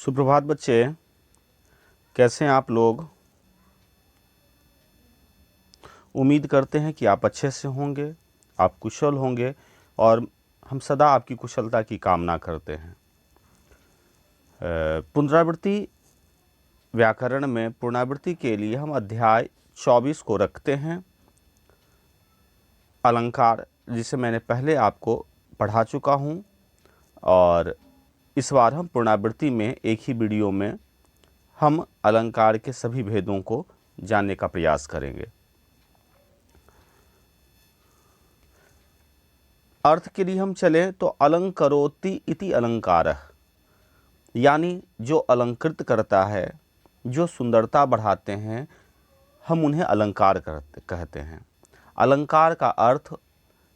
सुप्रभात बच्चे, कैसे हैं आप लोग। उम्मीद करते हैं कि आप अच्छे से होंगे, आप कुशल होंगे और हम सदा आपकी कुशलता की कामना करते हैं। पुनरावृत्ति व्याकरण में पुनरावृत्ति के लिए हम अध्याय 24 को रखते हैं। अलंकार, जिसे मैंने पहले आपको पढ़ा चुका हूँ, और इस बार हम पुनरावृत्ति में एक ही वीडियो में हम अलंकार के सभी भेदों को जानने का प्रयास करेंगे। अर्थ के लिए हम चलें तो अलंकरोति इति अलंकारः, यानी जो अलंकृत करता है, जो सुंदरता बढ़ाते हैं, हम उन्हें अलंकार कहते हैं। अलंकार का अर्थ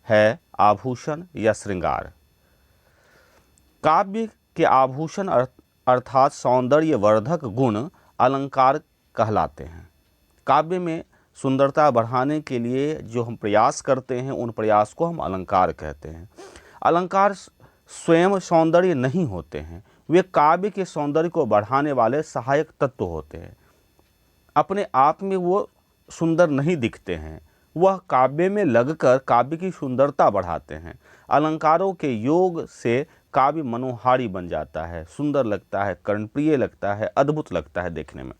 है आभूषण या श्रृंगार। काव्य के आभूषण अर्थात सौंदर्यवर्धक गुण अलंकार कहलाते हैं। काव्य में सुंदरता बढ़ाने के लिए जो हम प्रयास करते हैं, उन प्रयास को हम अलंकार कहते हैं। अलंकार स्वयं सौंदर्य नहीं होते हैं, वे काव्य के सौंदर्य को बढ़ाने वाले सहायक तत्व होते हैं। अपने आप में वो सुंदर नहीं दिखते हैं, वह काव्य में लगकर काव्य की सुंदरता बढ़ाते हैं। अलंकारों के योग से काव्य मनोहारी बन जाता है, सुंदर लगता है, कर्णप्रिय लगता है, अद्भुत लगता है देखने में।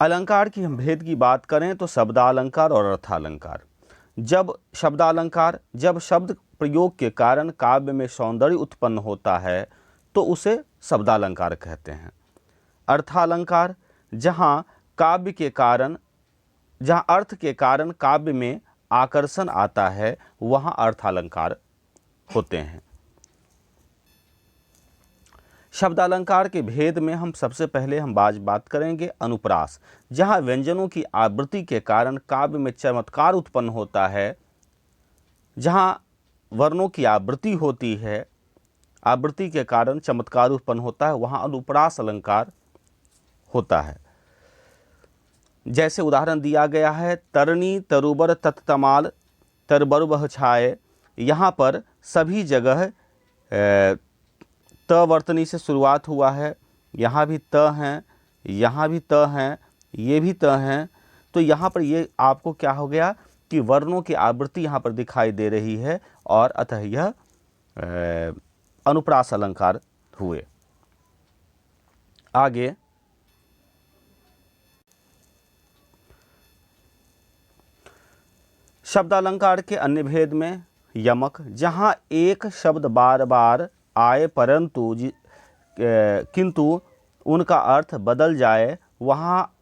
अलंकार की हम भेद की बात करें तो शब्दालंकार और अर्थालंकार। जब शब्द प्रयोग के कारण काव्य में सौंदर्य उत्पन्न होता है तो उसे शब्दालंकार कहते हैं। अर्थालंकार, जहाँ अर्थ के कारण काव्य में आकर्षण आता है, वहाँ अर्थालंकार होते हैं। शब्दालंकार के भेद में हम सबसे पहले बात करेंगे अनुप्रास, जहाँ व्यंजनों की आवृत्ति के कारण काव्य में चमत्कार उत्पन्न होता है। जहाँ वर्णों की आवृत्ति होती है, आवृत्ति के कारण चमत्कार उत्पन्न होता है, वहाँ अनुप्रास अलंकार होता है। जैसे उदाहरण दिया गया है, तरणी तरुबर तत्तमाल तरबरुबह छाए। यहाँ पर सभी जगह त वर्तनी से शुरुआत हुआ है। यहाँ भी त हैं, यहाँ भी त हैं, ये भी त हैं। तो यहाँ पर ये आपको क्या हो गया कि वर्णों की आवृत्ति यहाँ पर दिखाई दे रही है, और अतः यह अनुप्रास अलंकार हुए। आगे शब्दालंकार के अन्य भेद में यमक, जहाँ एक शब्द बार बार आए किंतु उनका अर्थ बदल जाए, वहाँ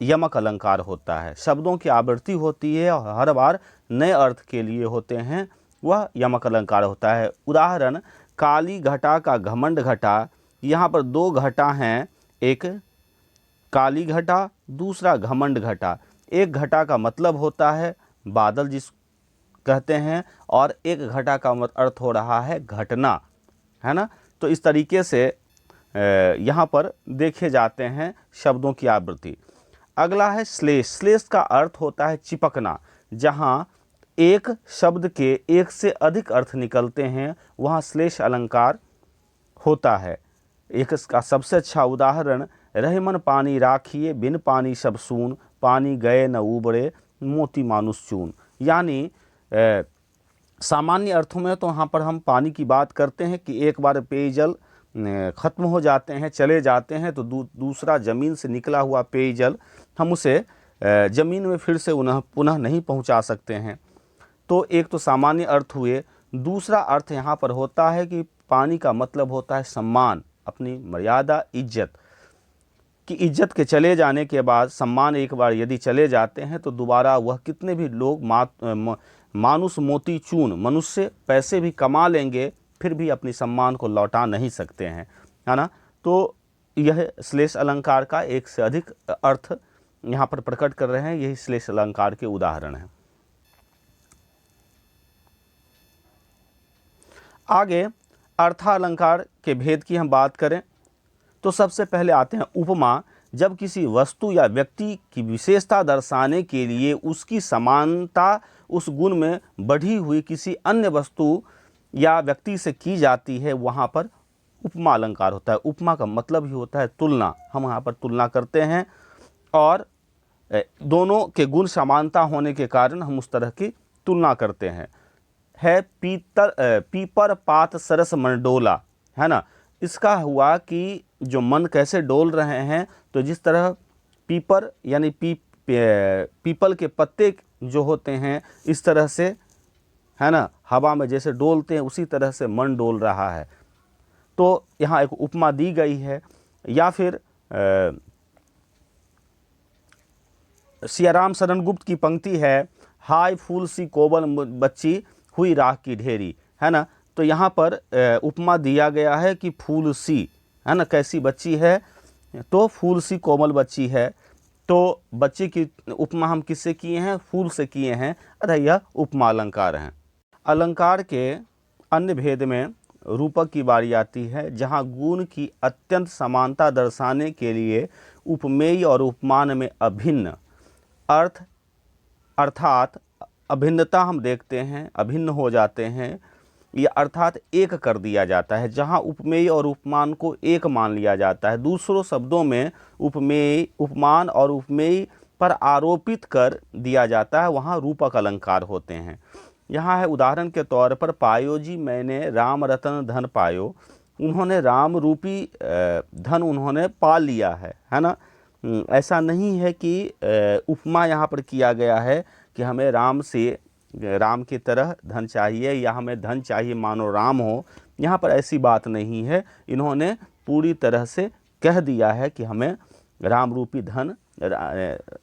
यमक अलंकार होता है। शब्दों की आवृत्ति होती है और हर बार नए अर्थ के लिए होते हैं, वह यमक अलंकार होता है। उदाहरण, काली घटा का घमंड घटा। यहाँ पर दो घटा हैं, एक काली घटा, दूसरा घमंड घटा। एक घटा का मतलब होता है बादल जिस कहते हैं, और एक घटा का अर्थ हो रहा है घटना, है ना। तो इस तरीके से यहाँ पर देखे जाते हैं शब्दों की आवृत्ति। अगला है श्लेष। श्लेष का अर्थ होता है चिपकना। जहाँ एक शब्द के एक से अधिक अर्थ निकलते हैं, वहाँ श्लेष अलंकार होता है। एक इसका सबसे अच्छा उदाहरण, रहमन पानी राखिए बिन पानी सब सून, पानी गए न उबड़े मोती मानुष चून। यानी सामान्य अर्थों में तो यहाँ पर हम पानी की बात करते हैं कि एक बार पेयजल ख़त्म हो जाते हैं, चले जाते हैं, तो दूसरा ज़मीन से निकला हुआ पेयजल हम उसे ज़मीन में फिर से पुनः नहीं पहुँचा सकते हैं। तो एक तो सामान्य अर्थ हुए। दूसरा अर्थ यहाँ पर होता है कि पानी का मतलब होता है सम्मान, अपनी मर्यादा, इज्जत कि इज्जत के चले जाने के बाद सम्मान एक बार यदि चले जाते हैं तो दोबारा वह कितने भी लोग मानुष मोती चून, मनुष्य पैसे भी कमा लेंगे फिर भी अपनी सम्मान को लौटा नहीं सकते हैं, है ना। तो यह श्लेष अलंकार का एक से अधिक अर्थ यहाँ पर प्रकट कर रहे हैं, यही श्लेष अलंकार के उदाहरण हैं। आगे अर्थालंकार के भेद की हम बात करें तो सबसे पहले आते हैं उपमा। जब किसी वस्तु या व्यक्ति की विशेषता दर्शाने के लिए उसकी समानता उस गुण में बढ़ी हुई किसी अन्य वस्तु या व्यक्ति से की जाती है, वहाँ पर उपमा अलंकार होता है। उपमा का मतलब ही होता है तुलना, हम यहाँ पर तुलना करते हैं और दोनों के गुण समानता होने के कारण हम उस तरह की तुलना करते हैं। है पीपर पात सरस मन डोला, है ना। इसका हुआ कि जो मन कैसे डोल रहे हैं, तो जिस तरह पीपर यानी पीपल के पत्ते जो होते हैं इस तरह से, है ना, हवा में जैसे डोलते हैं उसी तरह से मन डोल रहा है। तो यहाँ एक उपमा दी गई है। या फिर सियाराम शरण गुप्त की पंक्ति है, हाय फूल सी कोमल बच्ची हुई राख की ढेरी, है ना। तो यहाँ पर उपमा दिया गया है कि फूल सी, है ना, कैसी बच्ची है, तो फूल सी कोमल बच्ची है। तो बच्ची की उपमा हम किससे किए हैं? फूल से किए हैं, अतः यह उपमा अलंकार हैं। अलंकार के अन्य भेद में रूपक की बारी आती है, जहाँ गुण की अत्यंत समानता दर्शाने के लिए उपमेय और उपमान में अभिन्न अर्थात अभिन्नता हम देखते हैं, अभिन्न हो जाते हैं, या अर्थात एक कर दिया जाता है। जहाँ उपमेय और उपमान को एक मान लिया जाता है, दूसरों शब्दों में उपमेय, उपमान और उपमेय पर आरोपित कर दिया जाता है, वहाँ रूपक अलंकार होते हैं। यहाँ है उदाहरण के तौर पर, पायो जी मैंने राम रतन धन पायो, उन्होंने राम रूपी धन उन्होंने पा लिया है ना। ऐसा नहीं है कि उपमा यहाँ पर किया गया है कि हमें राम की तरह धन चाहिए या हमें धन चाहिए मानो राम हो, यहाँ पर ऐसी बात नहीं है। इन्होंने पूरी तरह से कह दिया है कि हमें राम रूपी धन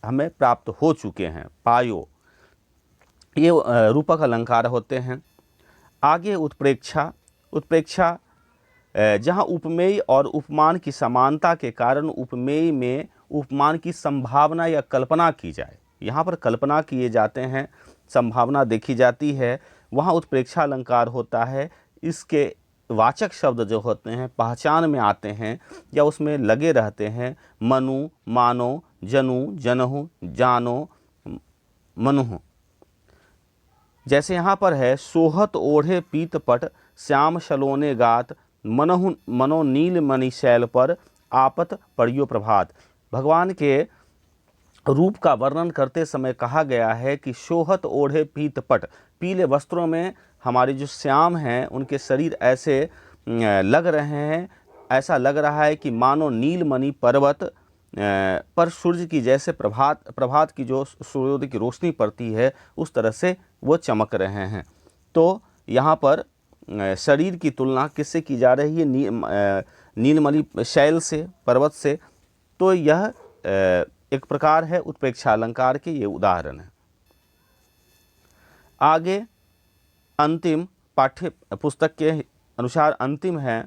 हमें प्राप्त हो चुके हैं, पायो। ये रूपक अलंकार होते हैं। आगे उत्प्रेक्षा जहाँ उपमेय और उपमान की समानता के कारण उपमेय में उपमान की संभावना या कल्पना की जाए, यहाँ पर कल्पना किए जाते हैं, संभावना देखी जाती है, वहाँ उत्प्रेक्षा अलंकार होता है। इसके वाचक शब्द जो होते हैं पहचान में आते हैं या उसमें लगे रहते हैं, मनु, मानो, जनु, जनहु, जानो, मनुहु। जैसे यहाँ पर है, सोहत ओढ़े पीत पट श्याम शलोने गात, मनो नील मणि शैल पर आपत पड़ियो प्रभात। भगवान के रूप का वर्णन करते समय कहा गया है कि सोहत ओढ़े पीत पट, पीले वस्त्रों में हमारे जो श्याम हैं उनके शरीर ऐसे लग रहे हैं, ऐसा लग रहा है कि मानो नीलमणि पर्वत पर सूर्य की जैसे प्रभात की जो सूर्योदय की रोशनी पड़ती है उस तरह से वो चमक रहे हैं। तो यहाँ पर शरीर की तुलना किससे की जा रही है? नीलमणि शैल से, पर्वत से। तो यह एक प्रकार है उत्प्रेक्षा अलंकार के, ये उदाहरण है। आगे अंतिम पाठ्य पुस्तक के अनुसार अंतिम है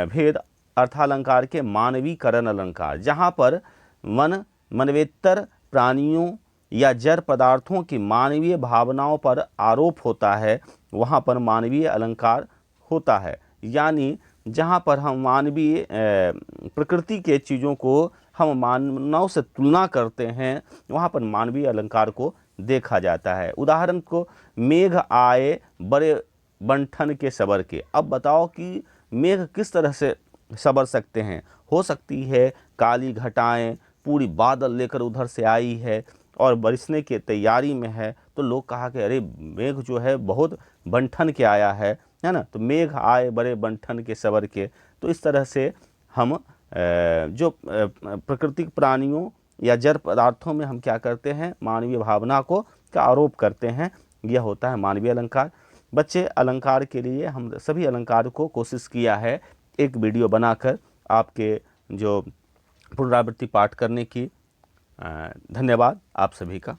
भेद अर्थालंकार के मानवीकरण अलंकार, जहाँ पर मनवेतर प्राणियों या जड़ पदार्थों की मानवीय भावनाओं पर आरोप होता है, वहाँ पर मानवीय अलंकार होता है। यानी जहाँ पर हम मानवीय प्रकृति के चीज़ों को हम मानव से तुलना करते हैं, वहाँ पर मानवीय अलंकार को देखा जाता है। उदाहरण को, मेघ आए बड़े बंठन के सबर के। अब बताओ कि मेघ किस तरह से सबर सकते हैं? हो सकती है काली घटाएं पूरी बादल लेकर उधर से आई है और बरसने की तैयारी में है, तो लोग कहा कि अरे मेघ जो है बहुत बंठन के आया है ना। तो मेघ आए बड़े बंठन के सबर के। तो इस तरह से हम जो प्राकृतिक प्राणियों या जड़ पदार्थों में हम क्या करते हैं, मानवीय भावना को का आरोप करते हैं, यह होता है मानवीय अलंकार। बच्चे, अलंकार के लिए हम सभी अलंकार को कोशिश किया है एक वीडियो बनाकर आपके जो पुनरावृत्ति पाठ करने की। धन्यवाद आप सभी का।